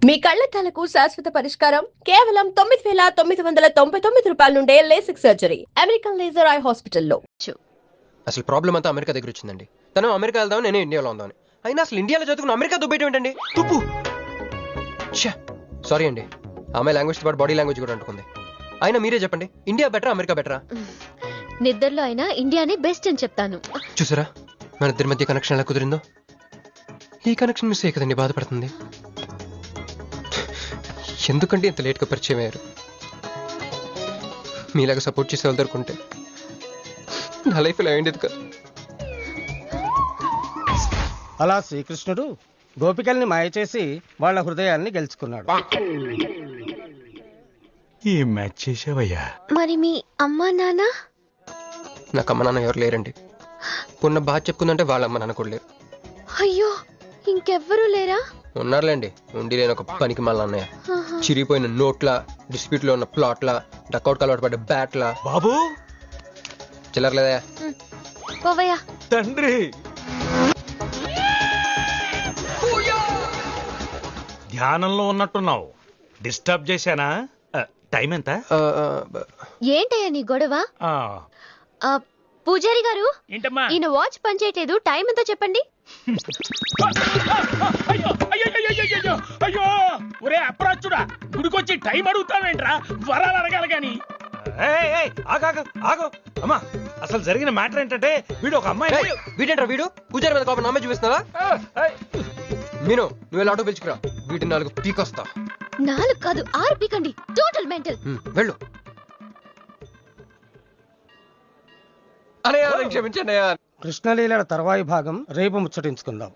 మీ కళ్లద్దాలకు శాశ్వత పరిష్కారం కేవలం 9,999 రూపాయల నుండే LASIK surgery American laser eye హాస్పిటల్లో. అసలు ప్రాబ్లం అంతా అమెరికా దగ్గర వచ్చిందండి. తను అమెరికా వెళ్దాం, నేను ఇండియాలో ఉందామని. అయినా అసలు ఇండియాలో చదువుకున్న అమెరికా దుబ్బేయటం ఏంటండి? తుప్పు. సారీ అండి, ఆమె లాంగ్వేజ్ పాటు బాడీ లాంగ్వేజ్ కూడా అంటుకుంది. అయినా మీరే చెప్పండి, ఇండియా బెటరా అమెరికా బెటరా? నిద్దర్లో అయినా ఇండియానే బెస్ట్ అని చెప్తాను. చూసారా మన ఇద్దరి మధ్య కనెక్షన్ ఎలా కుదిరిందో? ఈ కనెక్షన్ మిస్ అయ్యే కదండి బాధపడుతుంది. ఎందుకంటే ఇంత లేట్గా పరిచయం అయ్యారు? మీలాగా సపోర్ట్ చేసే వాళ్ళు దొరుకుంటే నా లైఫ్ ఇలా అయింది కదా. అలా శ్రీకృష్ణుడు గోపికల్ని మాయ చేసి వాళ్ళ హృదయాల్ని గెలుచుకున్నాడు. ఈ మ్యాచ్ చేసావయ్యా. మరి మీ అమ్మా నాన్న? నాకు అమ్మ నాన్న ఎవరు లేరండి. ఉన్న బాధ చెప్పుకుందంటే వాళ్ళ అమ్మ నాన్న కూడా లేరు. అయ్యో, ఇంకెవ్వరూ లేరా? ఉన్నారులేండి, ఉండి లేని ఒక పనికి మళ్ళీ అన్నయ్య. చిరిగిపోయిన నోట్ల, డిస్ప్యూట్ లో ఉన్న ప్లాట్ల, డక్అవుట్ అలవాటు పడ్డ బ్యాట్ల. బాబు చిల్లరలేదా? పోవయ్యా. తండ్రి, ధ్యానంలో ఉన్నట్టున్నావు. డిస్టర్బ్ చేశానా? టైం ఎంత? ఏంటయ్యా నీ గొడవ? పూజారి గారు, ఈయన వాచ్ పనిచేయట్లేదు, టైం ఎంతో చెప్పండి. అయ్యో ఒరే అప్రాచుడా, గుడికొచ్చి టైం అడుగుతావేంట్రా? వరాలు అడగాలి గాని. ఆగు అమ్మా, అసలు జరిగిన మ్యాటర్ ఏంటంటే వీడు ఒక అమ్మాయి. వీడేంట్రా వీడు? పూజారి మీద కోపం నామే చూపిస్తున్నావా? మీను, నువ్వు ఆటో పిలుచుకురా, వీటి 4 పీకొస్తా. 4 కాదు 6 పీకండి. Total mental. వెళ్ళు. క్షమించండి. కృష్ణలీల తర్వాయి భాగం రేపు ముచ్చటించుకుందాం.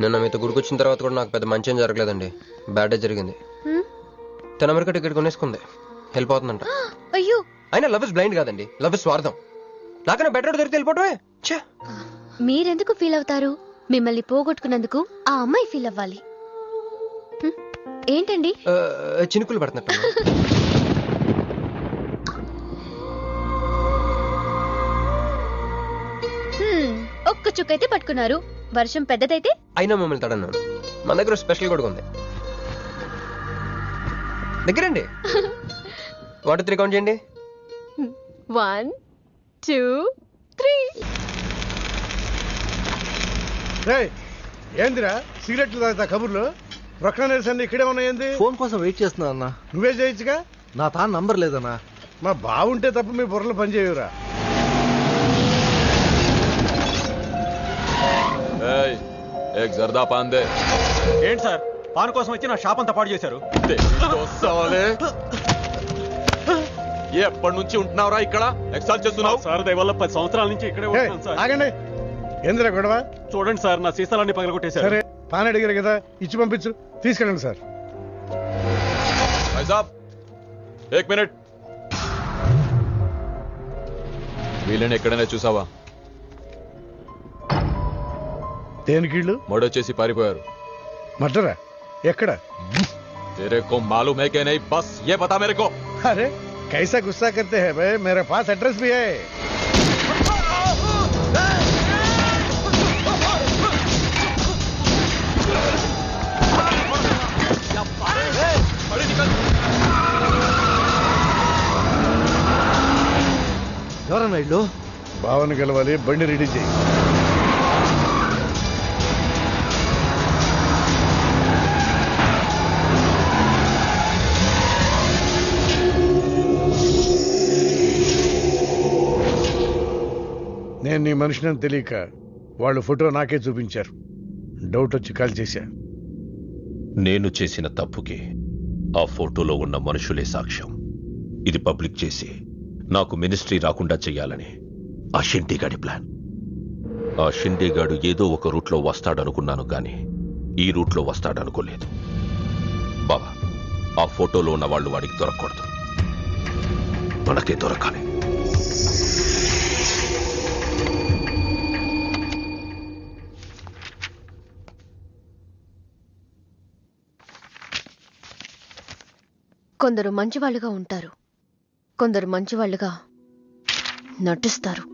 నిన్న మీతో గుడికొచ్చిన తర్వాత కూడా నాకు పెద్ద మంచి ఏం జరగలేదండి. బ్యాడే జరిగింది. తన అమెరికా టికెట్ కొనేసుకుంది, వెళ్ళిపోతుందంట. అయ్యో, అయినా లవ్ ఇస్ బ్లైండ్ కాదండి, లవ్ ఇస్ స్వార్థం. నాకన్నా బెటర్ దొరికి వెళ్ళిపోవటమే. మీరెందుకు ఫీల్ అవుతారు? మిమ్మల్ని పోగొట్టుకున్నందుకు ఆ అమ్మాయి ఫీల్ అవ్వాలి. ఏంటండి చినుకులు పడుతున్నట్టు. ఒక్క చుక్కైతే పట్టుకున్నారు, వర్షం పెద్దదైతే? అయినా మమ్మల్ని తడన్నాను. మన దగ్గర స్పెషల్ కూడా ఉంది. దగ్గరండి. 1 2 3 కౌంట్ చేయండి. 1 2 3. ఏందిరా సిగరెట్లు తాగుతా కబుర్లు? రొక్క నేర్సండి ఇక్కడే ఉన్నాయండి. ఫోన్ కోసం వెయిట్ చేస్తున్నా అన్న. నువ్వే చేయొచ్చుగా. నా తాను నంబర్ లేదన్నా. మా బావుంటే తప్ప మీ బుర్రలు పనిచేయవురా. జర్దా పాన్ దే. ఏంటి సార్, పాన్ కోసం వచ్చి నా షాప్ అంతా పాడు చేశారు. ఎప్పటి నుంచి ఉంటున్నావురా ఇక్కడ? ఎక్సైజ్ చేస్తున్నావు? సార్ దయవల్ల 10 సంవత్సరాల నుంచి ఇక్కడే ఉంటున్నాను సార్. ఆగండి, ఏందిరా గొడవ? చూడండి సార్, నా సీసాలన్నీ పగలగొట్టేశారు. సరే, పాన్ అడిగారు కదా, ఇచ్చి పంపించు, తీసుకెళ్ళండి సార్. भाई साहब 1 मिनट. వీళ్ళని ఎక్కడైనా చూసావా? దేనికిళ్ళు మర్డర్ పారిపోయారు. మర్డరా? ఎక్కడ? तेरे को मालूम है कि नहीं? बस ये बता मेरे को. अरे कैसा गुस्सा करते हैं भाई, मेरे पास एड्रेस भी है. ఎవరన్నా ఇల్లు? భావన గెలవాలి, బండి రెడీ చేయి. నేను నీ మనిషిని తెలియక వాళ్ళు ఫోటో నాకే చూపించారు. డౌట్ వచ్చి కాల్ చేశా. నేను చేసిన తప్పుకి ఆ ఫోటోలో ఉన్న మనుషులే సాక్ష్యం. ఇది పబ్లిక్ చేసి నాకు మినిస్ట్రీ రాకుండా చెయ్యాలని ఆ షిండేగాడి ప్లాన్. ఆ షిండేగాడు ఏదో ఒక రూట్లో వస్తాడనుకున్నాను కానీ ఈ రూట్లో వస్తాడనుకోలేదు. బాబా, ఆ ఫోటోలో ఉన్న వాళ్ళు వాడికి దొరకకూడదు, మనకే దొరకాలి. కొందరు మంచివాళ్ళుగా ఉంటారు, కొందరు మంచివాళ్ళుగా నటిస్తారు.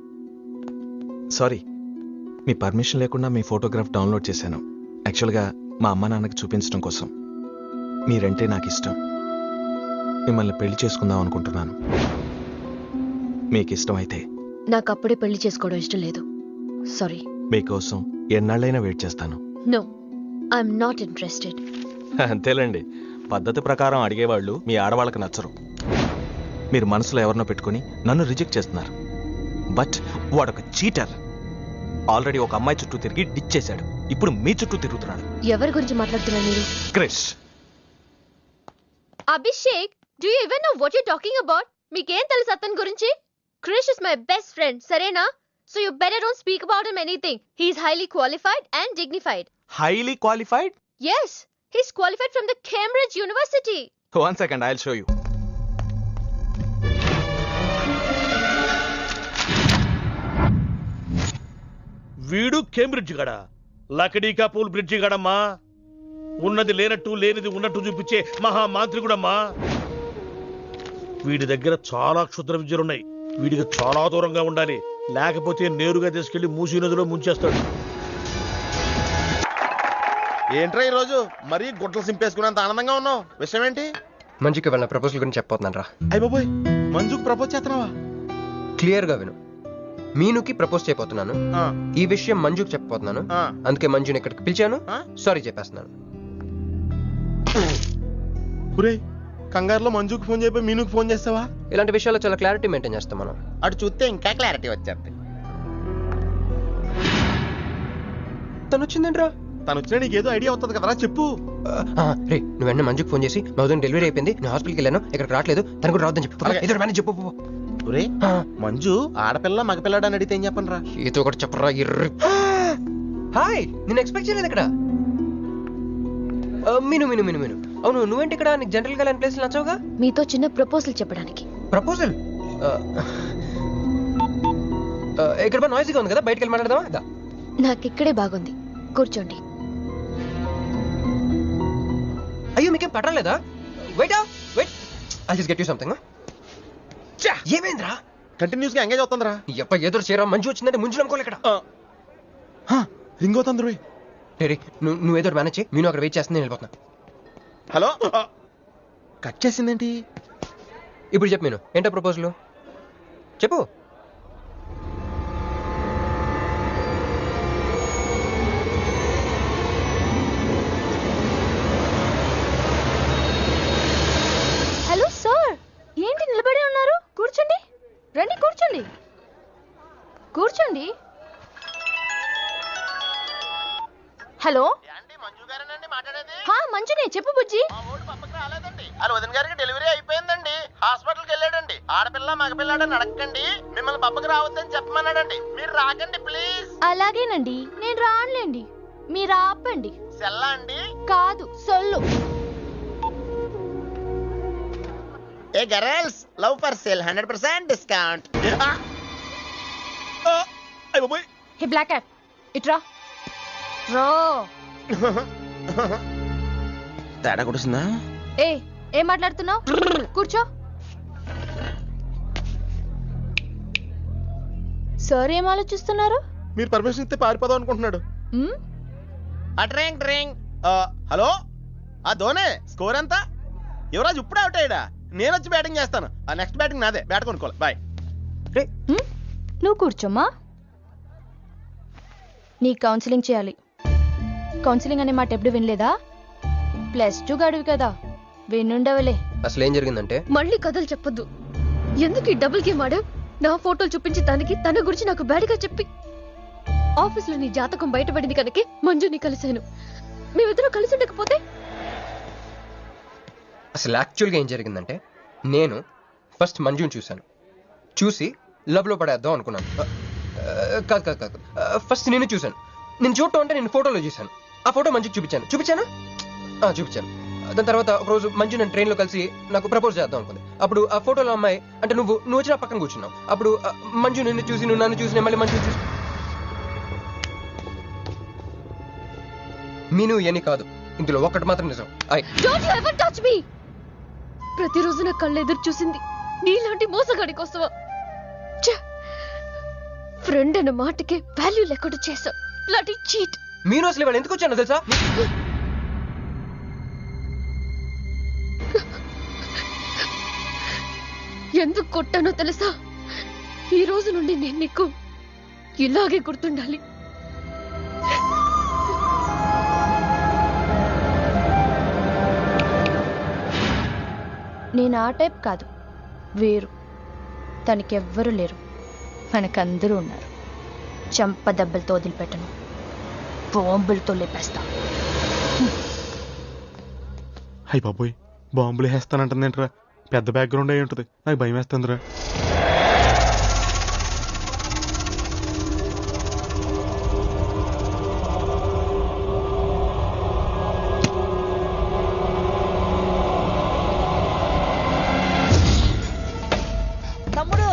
సారీ, మీ పర్మిషన్ లేకుండా మీ ఫోటోగ్రాఫ్ డౌన్లోడ్ చేశాను. యాక్చువల్గా మా అమ్మ నాన్నకి చూపించడం కోసం. మీరంటే నాకు ఇష్టం. మిమ్మల్ని పెళ్లి చేసుకుందాం అనుకుంటున్నాను. మీకు ఇష్టం అయితే నాకు అప్పుడే పెళ్లి చేసుకోవడం ఇష్టం లేదు. సారీ. మీకోసం ఎన్నాళ్ళైనా వెయిట్ చేస్తాను. No, I'm not interested. అంతేలేండి, పద్ధతి ప్రకారం అడిగేవాళ్ళు మీ ఆడవాళ్ళకి నచ్చరు. మీరు మనసులో ఎవరినో పెట్టుకుని నన్ను రిజెక్ట్ చేస్తున్నారు. బట్ వాడొక చీటర్. ఆల్రెడీ ఒక అమ్మాయి చుట్టూ తిరిగి డిచ్ చేశాడు. ఇప్పుడు మీ చుట్టూ తిరుగుతున్నాడు. ఎవరి గురించి మాట్లాడుతున్నారు మీరు? Krish. Abhishek, do you even know what you talking about? మీకేం తెలుసు అతని గురించి? Krish is my best friend, సరేనా? So you better don't speak about him anything. He is highly qualified and dignified. Highly qualified? Yes, he's qualified from the Cambridge University. 1 second, I'll show you. వీడు Cambridge గడ, లకడీకా pool bridge గడమ్మా. ఉన్నది లేనట్టు లేనిది ఉన్నట్టు చూపించే మహా మాంత్రికుడమ్మా. వీడి దగ్గర చాలా క్షుద్ర విద్యలున్నాయి. వీడికి చాలా దూరంగా ఉండాలి, లేకపోతే నేరుగా తీసుకెళ్లి మూసీ నదిలో ముంచేస్తాడు. ఏంట్రా ఈ రోజు మరీ గుడ్లు సింపేసుకున్నంత ఆనందంగా ఉన్నావు? విషయం ఏంటి? మంజుకి వెళ్ళిన ప్రపోజల్ గురించి చెప్పబోతున్నాను రా. అయ్య బాబోయ్, మంజుకి ప్రపోజ్ చేస్తున్నావా? క్లియర్ గా విను. మీనుకి ప్రపోజ్ చేయబోతున్నాను. ఈ విషయం మంజుకి చెప్పబోతున్నాను. అందుకే మంజుని ఇక్కడికి పిలిచాను. సారీ చెప్పేస్తున్నాను. కంగారులో మంజుకి ఫోన్ చెప్పి మీనుకి ఫోన్ చేస్తావా? ఇలాంటి విషయాల్లో చాలా క్లారిటీ మెయింటైన్ చేస్తాం మనం. అటు చూస్తే ఇంకా క్లారిటీ వచ్చేది. తను వచ్చిందేంట్రా? తను వచ్చినా నీకేదో ఐడియా అవుతుంది కదరా, చెప్పు. రే, నువ్వు వెంటనే మంజుకి ఫోన్ చేసి మా ఉదయం డెలివరీ అయిపోయింది, నేను హాస్పిటల్కి వెళ్ళాను, ఇక్కడికి రావట్లేదు, తను కూడా రావద్దని చెప్పు. ఏదో మేనేజ్ చెప్పు. మంజు ఆడపిల్ల మగపిల్లాడు అని అడిగితే ఏం చెప్పను రా? ఏదో ఒకటి చెప్పరా. హాయ్, నేను ఎక్స్పెక్ట్ చేయలేదు ఇక్కడ. మీను మీను మీను మీను అవును, నువ్వేంటి ఇక్కడ? నీకు జనరల్ గా ప్లేస్ నచ్చవుగా? మీతో చిన్న ప్రపోజల్ చెప్పడానికి. ప్రపోజల్? ఇక్కడ నాయిసీగా ఉంది కదా, బయటకు వెళ్ళి మాట్లాడదామా? నాకు ఇక్కడే బాగుంది, కూర్చోండి. అయ్యో, మీకేం పట్టలేదా? Wait wait, I just get you something. ఏమైందిరా? కంటిన్యూస్ గా ఎంగేజ్ అవుతుందిరా. ఎప్ప ఏదో చేరా, మంజు వచ్చిందంటే ముంజు అనుకోలే ఇక్కడ. రింగ్ అవుతుంది రోయ్. నువ్వు ఏదో మేనేజ్ చేయి, నేను అక్కడ వెయిట్ చేస్తుంది, నేను వెళ్ళిపోతున్నా. హలో, కట్ చేసిందేంటి? ఇప్పుడు చెప్పు మీను, ఏంటో ప్రపోజల్ చెప్పు. హలో సార్, ఏంటి నిలబడి ఉన్నారు? కూర్చోండి, రండి కూర్చోండి, కూర్చోండి. హలో, మంజునే, చెప్పు బుజ్జి. వదిన గారికి డెలివరీ అయిపోయిందండి, హాస్పిటల్కి వెళ్ళాడండి. ఆడపిల్ల మగపిల్లాడని అడగండి, మిమ్మల్ని పప్పకి రావద్దని చెప్పమన్నాడండి. మీరు రాకండి ప్లీజ్. అలాగేనండి, నేను రానులేండి, మీరు ఆపండి. సెల్లా అండి? కాదు, సొల్లు. Hey girls, love for sale 100% discount. Hey black cat, ఇట్రా. తేడా కొడుతుందా? ఏం మాట్లాడుతున్నావు? కూర్చో. సార్ ఏం ఆలోచిస్తున్నారు? మీరు పర్మిషన్ ఇస్తే పారిపోదాం అనుకుంటున్నాడు. హలో, ఆ ధోనే స్కోర్ ఎంత? యువరాజ్ ఇప్పుడు అవుట్ అయ్యాడా? నేను వచ్చి బ్యాటింగ్ చేస్తాను. ఆ నెక్స్ట్ బ్యాటింగ్ నాదే. బ్యాట్ కొనుక్కోవాలి. బాయ్. నువ్వు కూర్చోమ్మా. నీ కౌన్సిలింగ్ చేయాలి. కౌన్సిలింగ్ అనే మాట ఎప్పుడు వినలేదా? +2 గడివి కదా, వినుండవలే. అసలు ఏం జరిగిందంటే, మళ్ళీ కథలు చెప్పొద్దు. ఎందుకు ఈ డబుల్ గేమ్ ఆడావు? నా ఫోటోలు చూపించి దానికి తన గురించి నాకు బ్యాడ్గా చెప్పి ఆఫీస్లో నీ జాతకం బయటపడింది కనుకే మంజుని కలిశాను. మేమిద్దరం కలిసి ఉండకపోతే? అసలు యాక్చువల్గా ఏం జరిగిందంటే, నేను ఫస్ట్ మంజుని చూశాను, చూసి లవ్లో పడేద్దాం అనుకున్నాను. కాదు కాదు కాదు, ఫస్ట్ నేను చూశాను. నేను చూడటం అంటే నేను ఫోటోలో చూశాను. ఆ ఫోటో మంజుకి చూపించాను. దాని తర్వాత ఒకరోజు మంజు నేను ట్రైన్లో కలిసి నాకు ప్రపోజ్ చేద్దాం అనుకుంది. అప్పుడు ఆ ఫోటోలో అమ్మాయి అంటే నువ్వు వచ్చి నా పక్కన కూర్చున్నావు. అప్పుడు మంజు నిన్ను చూసి, నువ్వు నన్ను చూసి, మళ్ళీ మంజు చూసి. మీను ఇవన్నీ కాదు, ఇందులో ఒక్కటి మాత్రం నిజం. ప్రతిరోజు నా కళ్ళు ఎదురు చూసింది నీలాంటి మోసగాడి కోసమా? ఫ్రెండ్ అన్న మాటకే వాల్యూ లేకుండా చేసావు. లాంటి చీట్. మీను అసలు ఇవాళ ఎందుకు వచ్చాను తెలుసా? ఎందుకు కొట్టానో తెలుసా? ఈ రోజు నుండి నేను నీకు ఇలాగే గుర్తుండాలి. నేను ఆ టైప్ కాదు, వేరు. తనకెవ్వరూ లేరు, మనకందరూ ఉన్నారు. చంప దెబ్బలతో వదిలిపెట్టను, బాంబులతో లేపేస్తా. అయ్య బాబోయ్, బాంబులు వేస్తానంటుందేంట్రా? పెద్ద బ్యాక్గ్రౌండ్ అయి ఉంటుంది, నాకు భయం వేస్తుందిరా. తమ్ముడు,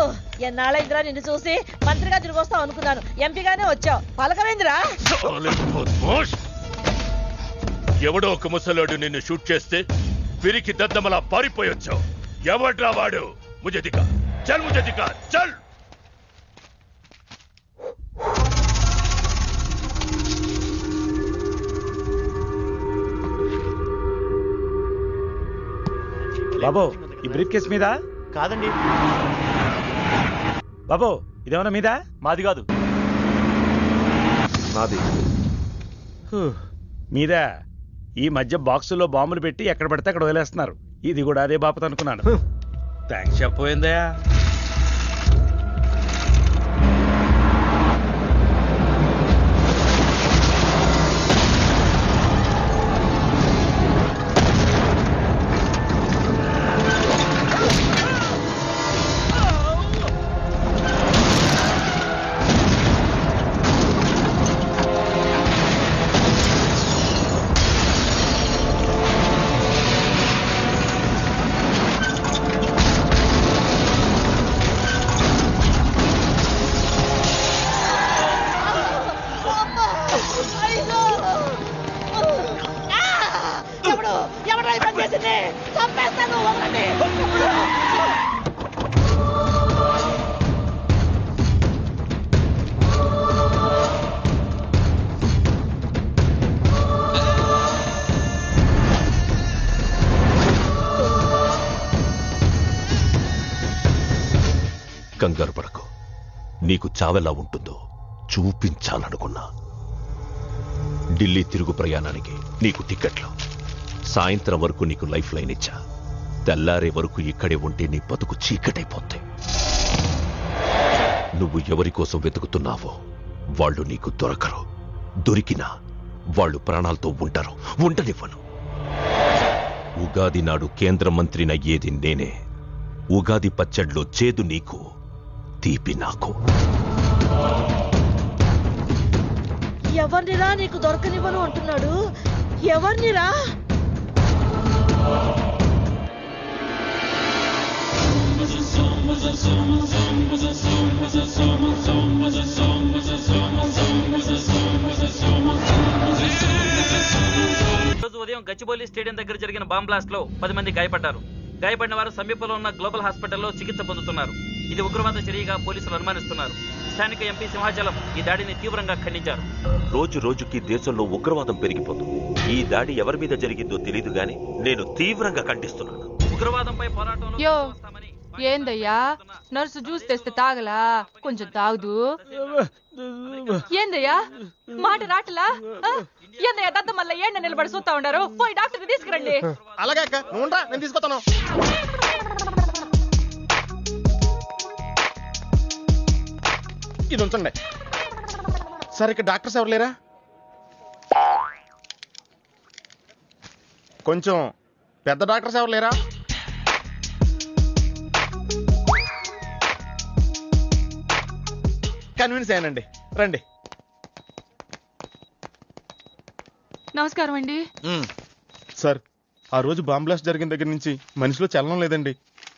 ఎన్నాళ్ళైందిరా నిన్ను చూసి? మంత్రిగా తిరిగి వస్తావు అనుకున్నాను, ఎంపీగానే వచ్చావు. పలకవేందిరా? ఎవడో ఒక ముసలోడు నిన్ను షూట్ చేస్తే పిరికి దద్దమలా పారిపోయొచ్చావు. ఎవడ్రా వాడు? ముझे दिखा, चल मुझे दिखा, चल. బాబు, ఈ బ్రీఫ్ కేస్ మీద కాదండి. బాబు, ఇదేమన్నా మీద? మాది కాదు. నాది. మీద ఈ మధ్య బాక్సుల్లో బాంబులు పెట్టి ఎక్కడ పడితే అక్కడ వదిలేస్తున్నారు. ఇది కూడా అదే బాపత అనుకున్నాను. థ్యాంక్స్ చెప్పపోయిందా? కంగారు పడకు, నీకు చావెలా ఉంటుందో చూపించాలనుకున్నా. ఢిల్లీ తిరుగు ప్రయాణానికి నీకు టిక్కెట్లు. సాయంత్రం వరకు నీకు లైఫ్ లైన్ ఇచ్చా. తెల్లారే వరకు ఇక్కడే ఉంటే నీ బతుకు చీకటైపోతే. నువ్వు ఎవరి కోసం వెతుకుతున్నావో వాళ్ళు నీకు దొరకరు. దొరికినా వాళ్ళు ప్రాణాలతో ఉంటారు. ఉండనివ్వను. ఉగాది నాడు కేంద్ర మంత్రినయ్యేది నేనే. ఉగాది పచ్చడ్లో చేదు నీకు, తీపి నాకు. ఎవరినిరా నీకు దొరకనివ్వను అంటున్నాడు? ఎవరినిరా? రోజు ఉదయం గచ్చిబౌలి స్టేడియం దగ్గర జరిగిన బాంబ్ బ్లాస్ట్ లో 10 మంది గాయపడ్డారు. గాయపడిన వారు సమీపంలో ఉన్న గ్లోబల్ హాస్పిటల్లో చికిత్స పొందుతున్నారు. ఇది ఉగ్రవాద చర్యగా పోలీసులు అనుమానిస్తున్నారు. స్థానిక ఎంపీ సింహాచలం ఈ దాడిని తీవ్రంగా ఖండించారు. రోజు రోజుకి దేశంలో ఉగ్రవాదం పెరిగిపోతుంది. ఈ దాడి ఎవరి మీద జరిగిందో తెలియదు గాని నేను తీవ్రంగా ఖండిస్తున్నాను. ఉగ్రవాదంపై పోరాటంలో యో ఏందయ్యా, నర్సు జ్యూస్ తెస్తే తాగలా? కొంచెం తాగుదు. ఏందయ్యా మాట రాటలా? ఏందయ్యా దద్ద మళ్ళీ ఏండ నిలబడి చూస్తా ఉండారు? పోయి డాక్టర్ తీసుకురండి. అలాగే అక్క, నువ్వు నేను తీసుకొస్తాను. ఇది ఉంచండి. సరే, ఇక్కడ డాక్టర్స్ ఎవరు లేరా? కొంచెం పెద్ద డాక్టర్స్ ఎవరు లేరా? కన్విన్స్ అయ్యానండి, రండి. నమస్కారం అండి. సార్, ఆ రోజు బాంబ్ బ్లాస్ట్ జరిగిన దగ్గర నుంచి మనిషిలో చలనం లేదండి.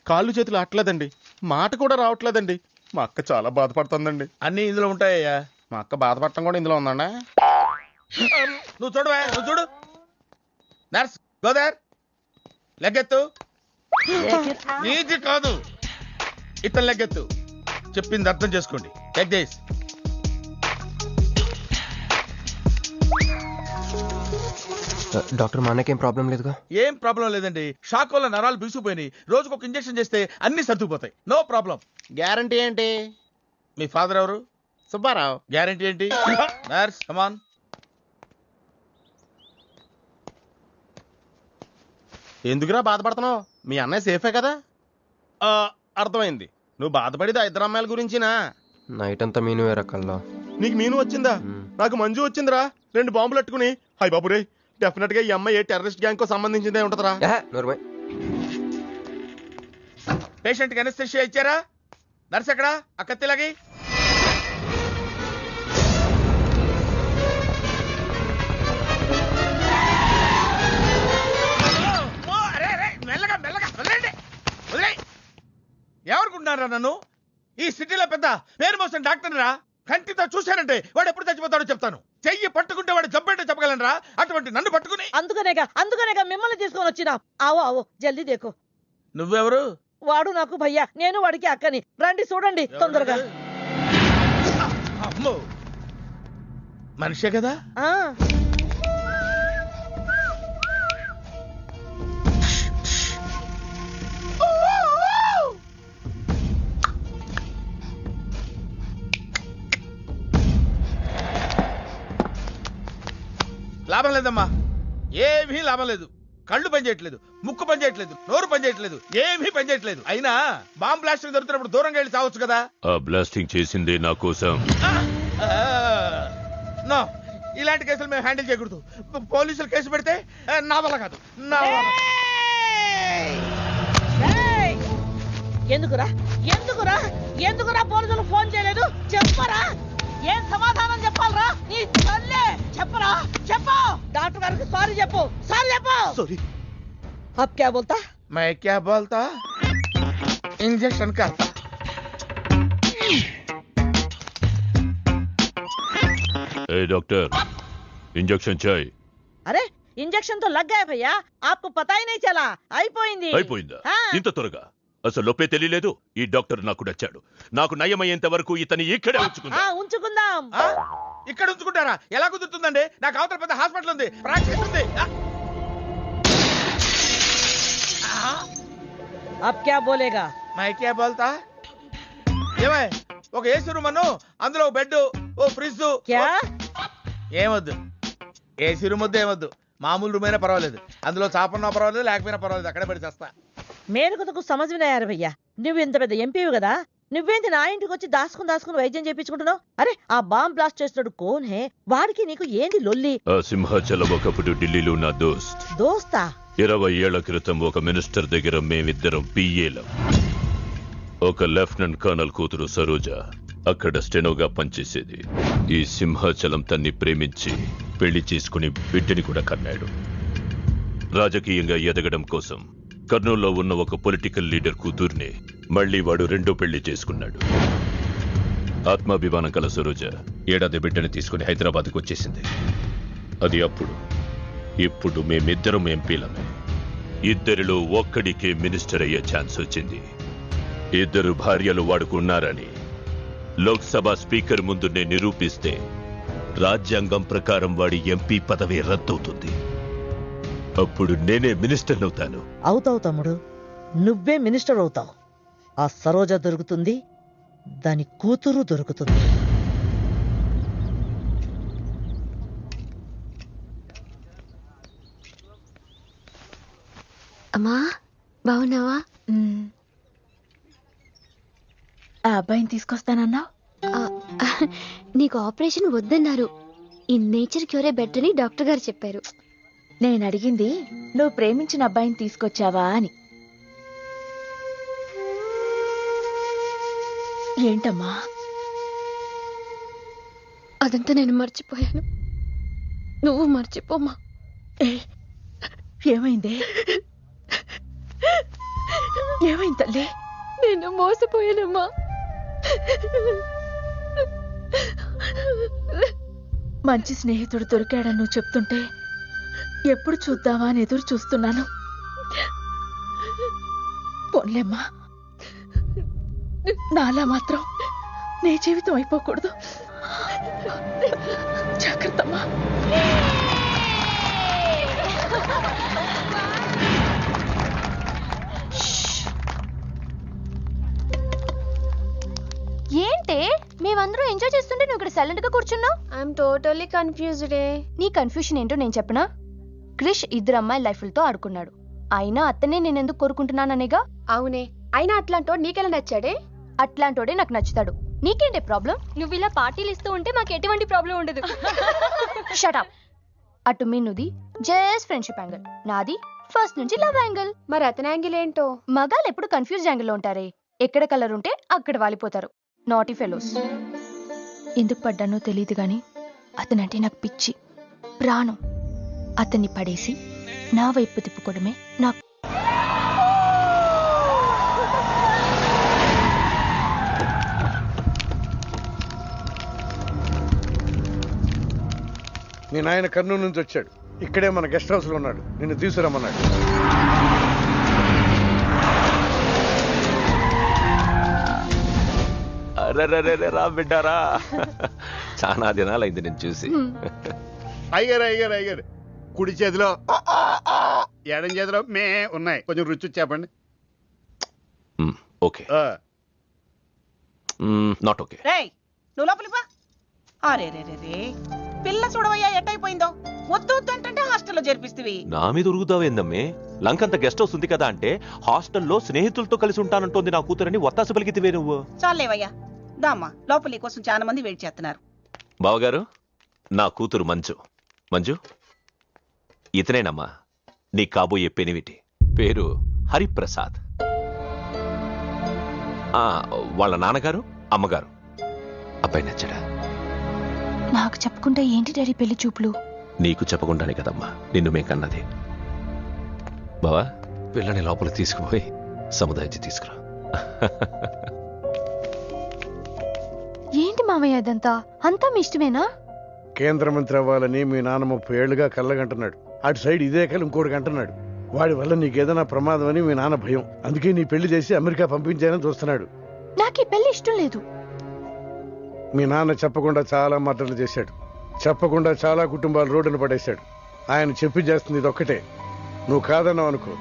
కాళ్ళు చేతులు ఆటలేదండి, మాట కూడా రావట్లేదండి. మా అక్క చాలా బాధపడుతుందండి. అన్ని ఇందులో ఉంటాయ్యా. మా అక్క బాధపడటం కూడా ఇందులో ఉందండి. నువ్వు చూడవా, నువ్వు చూడు. నర్స్ గోదర్, లెగ్గెత్తు. నీది కాదు, ఇతను లెగ్గెత్తు. చెప్పింది అర్థం చేసుకోండి. Take this. డాక్టర్ మా అన్నకేం ప్రాబ్లం లేదుగా? ఏం ప్రాబ్లం లేదండి. షాక్ వల్ల నరాలు బిగుసిపోయినాయి. రోజుకు ఒక ఇంజెక్షన్ చేస్తే అన్ని సర్దుకుపోతాయి. No problem. గ్యారంటీ ఏంటి? మీ ఫాదర్ ఎవరు? సుబ్బారావు. గ్యారంటీ ఏంటి? నర్స్ కమాన్. ఎందుకురా బాధపడుతున్నావు? మీ అన్నయ్య సేఫే కదా? అర్థమైంది. నువ్వు బాధపడేది ఆ ఇద్దరు అమ్మాయిల గురించినా? నైట్ అంతా మీను వేరకల్లా. నీకు మీను వచ్చిందా? నాకు మంజు వచ్చిందిరా. 2 బాంబులు అట్టుకుని. హాయ్ బాబురే, డెఫినెట్ గా ఈ అమ్మాయి ఏ టెర్రరిస్ట్ గ్యాంగ్ కో సంబంధించిందే ఉంటదరా. పేషెంట్ కి అనస్థెషియా ఇచ్చారా? నర్స్ ఎక్కడా? ఆ కత్తిలాగి. మెల్లగా మెల్లగా వదిలేండి. వదిలే. ఎవరుకుంటున్నారా నన్ను? ఈ సిటీలో పెద్ద పేరు మోసిన డాక్టర్ రా. కంటితో చూశానంటే వాడు ఎప్పుడు చచ్చిపోతాడో చెప్తాను. చెయ్యి పట్టుకుంటే వాడు చంపేంటే చెప్పగలనరా? అటువంటి నన్ను పట్టుకుని. అందుకనేగా మిమ్మల్ని తీసుకొని వచ్చినా. ఆవో ఆవో జల్దీ దేకో. నువ్వెవరు? వాడు నాకు భయ్యా, నేను వాడికి అక్కని. రండి చూడండి తొందరగా. అమ్మో, మనిషే కదా? లాభం లేదమ్మా, ఏమీ లాభం లేదు. కళ్ళు పనిచేయట్లేదు, ముక్కు పనిచేయట్లేదు, నోరు పనిచేయట్లేదు, ఏమీ పనిచేయట్లేదు. అయినా బాంబ్ బ్లాస్టింగ్ దొరుకుతున్నప్పుడు దూరంగా వెళ్ళి చావచ్చు కదా. ఆ బ్లాస్టింగ్ చేసిందే నా కోసం. నో, ఇలాంటి కేసులు మేము హ్యాండిల్ చేయకూడదు. పోలీసులు కేసు పెడితే నా వల్ల కాదు. నా వల్ల. ఎందుకురా ఎందుకురా ఎందుకురా పోలీసులు ఫోన్ చేయలేదు? చెప్పరా, ఏం సమాధానం చెప్పాలరా? నీ తల్లే చెప్పరా, చెప్పు. డాక్టర్ గారికి సారీ చెప్పు, సారీ చెప్పు. సారీ. अब क्या बोलता? मैं क्या बोलता? इंजेक्शन करता. ए डॉक्टर, इंजेक्शन चाहिए. अरे इंजेक्शन तो लग गया भैया, आपको पता ही नहीं चला. అయిపోయింది. అయిపోయిందా? ఇంత త్వరగా? అసలు లోపే తెలియలేదు. ఈ డాక్టర్ నాకు నచ్చాడు. నాకు నయమయ్యేంత వరకు ఇతని ఇక్కడే ఉంచుకుందాం. ఇక్కడ ఉంచుకుంటారా? ఎలా కుదురుతుందండి? నాకు అవతల పెద్ద హాస్పిటల్ ఉంది, ప్రాక్టీస్ ఉంది. अब क्या बोलेगा? मैं क्या बोलता? ఏమై ఒక ఏసీ రూమ్ అను, అందులో బెడ్, ఓ ఫ్రిడ్జ్. ఏమొద్దు, ఏసీ రూమ్ వద్దు, ఏమొద్దు. మామూలు రూమ్ అయినా పర్వాలేదు. అందులో చాపన్నా పర్వాలేదు, లేకపోయినా పర్వాలేదు. అక్కడే పడి చేస్తా. మేలుకు సమజ్ వినాయారు భయ్యా. నువ్వు ఇంత పెద్ద ఎంపీవి కదా, నువ్వేంటి నా ఇంటికి వచ్చి దాసుకుని వైద్యం చేయించుకుంటున్నావు? అరే ఆ బాంబ్ బ్లాస్ట్ చేస్తున్నాడు కోన్ హే, వాడికి నీకు ఏంది లొల్లి? ఆ సింహాచలం ఒకప్పుడు ఢిల్లీలో నా దోస్తా. 20 ఏళ్ల క్రితం ఒక మినిస్టర్ దగ్గర మేమిద్దరం పిఏలం. ఒక లెఫ్టినెంట్ కర్నల్ కూతురు సరోజ అక్కడ స్టెనోగా పనిచేసేది. ఈ సింహాచలం తన్ని ప్రేమించి పెళ్లి చేసుకుని బిడ్డని కూడా కన్నాడు. రాజకీయంగా ఎదగడం కోసం కర్నూల్లో ఉన్న ఒక పొలిటికల్ లీడర్ కూతుర్ని మళ్లీ వాడు రెండో పెళ్లి చేసుకున్నాడు. ఆత్మాభిమానం కల సరోజ ఏడాది బిడ్డని తీసుకుని హైదరాబాద్కు వచ్చేసింది. అది అప్పుడు. ఇప్పుడు మేమిద్దరం ఎంపీలమే. ఇద్దరిలో ఒక్కడికే మినిస్టర్ అయ్యే ఛాన్స్ వచ్చింది. 2 భార్యలు వాడుకున్నారని లోక్సభ స్పీకర్ ముందు నేను నిరూపిస్తే రాజ్యాంగం ప్రకారం వాడి ఎంపీ పదవి రద్దవుతుంది. అప్పుడు నేనే మినిస్టర్ అవుతాను. అవుతావు తమ్ముడు, నువ్వే మినిస్టర్ అవుతావు. ఆ సరోజ దొరుకుతుంది, దాని కూతురు దొరుకుతుంది. అమ్మా బాగున్నావా? ఆ అబ్బాయిని తీసుకొస్తానన్నావు. నీకు ఆపరేషన్ వద్దన్నారు. ఈ నేచర్ క్యూరే బెటర్ అని డాక్టర్ గారు చెప్పారు. నేను అడిగింది నువ్వు ప్రేమించిన అబ్బాయిని తీసుకొచ్చావా అని. ఏంటమ్మా? అదంతా నేను మర్చిపోయాను. నువ్వు మర్చిపోమ్మా. ఏమైంది? ఏమైంది తల్లి? నేను మోసపోయానమ్మా. మంచి స్నేహితుడు దొరికాడని నువ్వు చెప్తుంటే ఎప్పుడు చూద్దామా అని ఎదురు చూస్తున్నాను. పోన్లేమ్మా, నాలా మాత్రం నీ జీవితం అయిపోకూడదు. జాగ్రత్తమ్మా. ఏంటే మేమందరం ఎంజాయ్ చేస్తుంటే నువ్వు ఇక్కడ సైలెంట్ గా కూర్చున్నావు? I'm totally confused. నీ కన్ఫ్యూషన్ ఏంటో నేను చెప్పనా? క్రిష్ ఇద్దరు అమ్మాయి లైఫ్లతో ఆడుకున్నాడు. అయినా అతనే నేనెందుకు కోరుకుంటున్నాననేగా. అవునే, అయినా అట్లాంటోడు నీకెలా నచ్చాడే? అట్లాంటోడే నాకు నచ్చుతాడు. నీకేంటే ప్రాబ్లం? నువ్వు ఇలా పార్టీలు ఇస్తూ ఉంటే మాకు ఎటువంటి ప్రాబ్లం ఉండదు. షటప్. అటు మీనుది జస్ట్ ఫ్రెండ్షిప్ యాంగిల్, నాది ఫస్ట్ నుంచి లవ్ యాంగిల్. మరి అతని యాంగిల్ ఏంటో? మగాళ్ళు ఎప్పుడు కన్ఫ్యూజ్ యాంగిల్ లో ఉంటారే. ఎక్కడ కలర్ ఉంటే అక్కడ వాలిపోతారు. Naughty fellows. ఎందుకు పడ్డానో తెలియదు గాని అతనంటే నాకు పిచ్చి, ప్రాణం. అతన్ని పడేసి నా వైపు తిప్పుకోవడమే నాకు. మీ నాయన కర్నూలు నుంచి వచ్చాడు. ఇక్కడే మన గెస్ట్ హౌస్ లో ఉన్నాడు. నిన్ను తీసుకురమ్మన్నాడు. అరే రా బిడ్డారా, చాలా దినాలైంది నేను చూసి. అయ్యారు కుడి చేతిలో ఎడం చేతిలో మే ఉన్నాయి. కొంచెం రుచి చెప్పండి. Okay, not okay. రేయ్ నువ్వు లోపలిపా. అరే రే రే రే పిల్ల చూడవయ్యా ఎట్టయిపోయిందో. వద్దు వద్దు అంటే హాస్టల్లో చేర్పిస్తేవి. నా మీద ఉరుగుతావేందమ్మే? లంకంత గెస్ట్ హౌస్ ఉంది కదా అంటే హాస్టల్లో స్నేహితులతో కలిసి ఉంటానంటోంది నా కూతురని ఒత్తాసు పలికితివే నువ్వు. చాలేవయ్యా, దామ్మా లోపల నీ కోసం చాలా మంది వెయిట్ చేస్తున్నారు. బావగారు, నా కూతురు మంజు. మంజు, ఇతనేనమ్మా నీ కాబోయే పెనివిటి. పేరు హరిప్రసాద్. వాళ్ళ నాన్నగారు అమ్మగారు. అబ్బాయి నచ్చడా? నాకు చెప్పుకుంటే ఏంటి డాడీ పెళ్లి చూపులు? నీకు చెప్పకుండానే కదమ్మా నిన్ను మేం కన్నది. బావా, పిల్లని లోపల తీసుకుపోయి సముదాయించి తీసుకురా. ఏంటి మామయ్య ఇదంతా? అంతా మీ ఇష్టమేనా? కేంద్ర మంత్రి అవ్వాలని మీ నాన్న 30 ఏళ్లుగా కళ్ళగంటున్నాడు. అటు సైడ్ ఇదే కళ్ళు ఇంకోటి అంటున్నాడు. వాడి వల్ల నీకేదైనా ప్రమాదం అని మీ నాన్న భయం. అందుకే నీ పెళ్లి చేసి అమెరికా పంపించాలని చూస్తున్నాడు. నాకు ఈ పెళ్లి ఇష్టం లేదు. మీ నాన్న చెప్పకుండా చాలా మర్డర్లు చేశాడు. చెప్పకుండా చాలా కుటుంబాలు రోడ్డును పడేశాడు. ఆయన చెప్పి చేస్తుంది ఇది ఒక్కటే. నువ్వు కాదన్నావు అనుకో,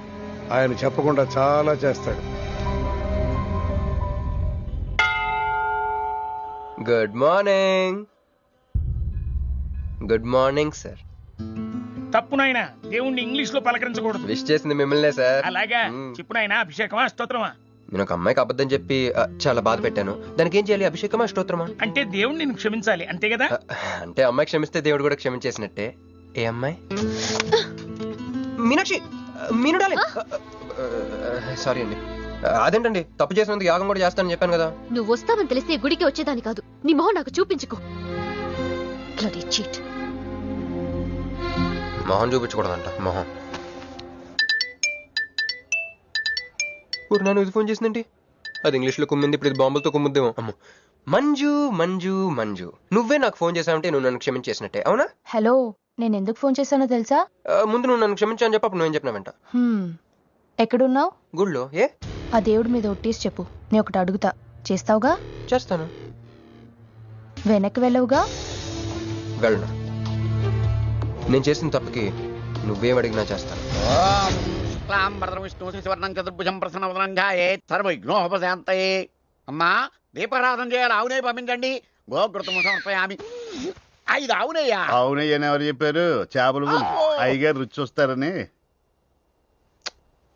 ఆయన చెప్పకుండా చాలా చేస్తాడు. Good morning. Good morning sir. తప్పు నాయనా, దేవుణ్ణి ఇంగ్లీష్ లో పలకరించకూడదు. విష్ చేసింది మిమ్మల్నే సార్. అలాగా చెప్పు నాయనా. అభిషేకమా స్తోత్రమా? నేను ఒక అమ్మాయికి అబద్ధం చెప్పి చాలా బాధ పెట్టాను. దానికి ఏం చేయాలి? అభిషేకమా స్తోత్రమా? అంటే దేవుణ్ణి నేను క్షమించాలి అంతే కదా? అంటే అమ్మాయి క్షమిస్తే దేవుడు కూడా క్షమించేసినట్టే. ఏ అమ్మాయి? మీనాక్షి, మీనుడాలి. సారీ అండి. అదేంటండి, తప్పు చేసినందుకు యాగం కూడా చేస్తానని చెప్పాను కదా. నువ్వు వస్తావని తెలిస్తే గుడికి వచ్చేదాని కాదు. నీ మొహం నాకు చూపించుకో. మొహం చూపించకూడదంట. మొహం నన్ను ఇది ఫోన్ చేసిందండి. అది ఇంగ్లీష్లో కుమ్మింది, ఇప్పుడు ఇది బాంబులతో కుమ్ముద్దేమో. అమ్మో. మంజు మంజు మంజు, నువ్వే నాకు ఫోన్ చేసావంటే నువ్వు నన్ను క్షమించేసినట్టే, అవునా? హలో, నేను ఎందుకు ఫోన్ చేశానో తెలుసా? ముందు నువ్వు నన్ను క్షమించా అని చెప్పి అప్పుడు నువ్వేం చెప్పినావంట? ఎక్కడున్నావు? గుళ్ళో. ఏ? ఆ దేవుడి మీద ఒట్టేసి చెప్పు. నేను ఒకటి అడుగుతా, చేస్తావుగా? చేస్తాను. వెనక్కి వెళ్ళవుగా? వెళ్ళను. నేను చేసిన తప్పుకి నువ్వేం అడిగినా చేస్తాను. విష్ణు శివర్ణం చతుర్భుజం ప్రసన్నవదనంగాయే సర్వవిఘ్నోపశాంతయే. అమ్మా, దీపారాధన చేయాలి. ఆవునే పంపించండి. గోకృతము సమర్పయామి. ఇది ఆవునయ్యా. ఆవునయ్య అని ఎవరు చెప్పారు? చేపలు అయ్యగారు రుచి చూస్తారని.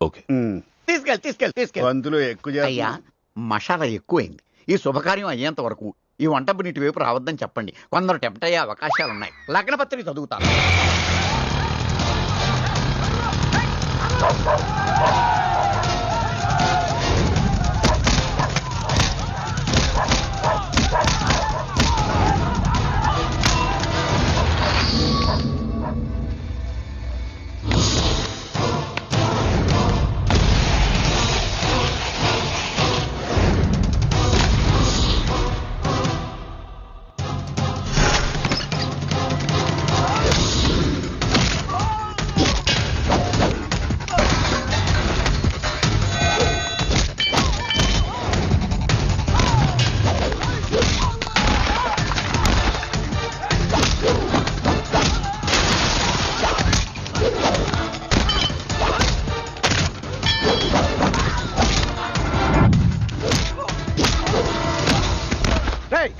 ఓకే, తీసుకెళ్ళి వంతులు ఎక్కువ. అయ్యా, మసాలా ఎక్కువైంది. ఈ శుభకార్యం అయ్యేంత వరకు ఈ వంట నీటి వైపు రావద్దని చెప్పండి. కొందరు టెంప్ట్ అయ్యే అవకాశాలున్నాయి. లగ్నపత్రిక చదువుతాను.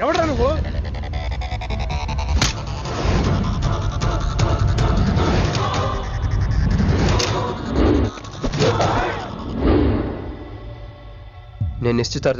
ఎవడ్రా నువ్వు? నేను నిశ్చితార్థం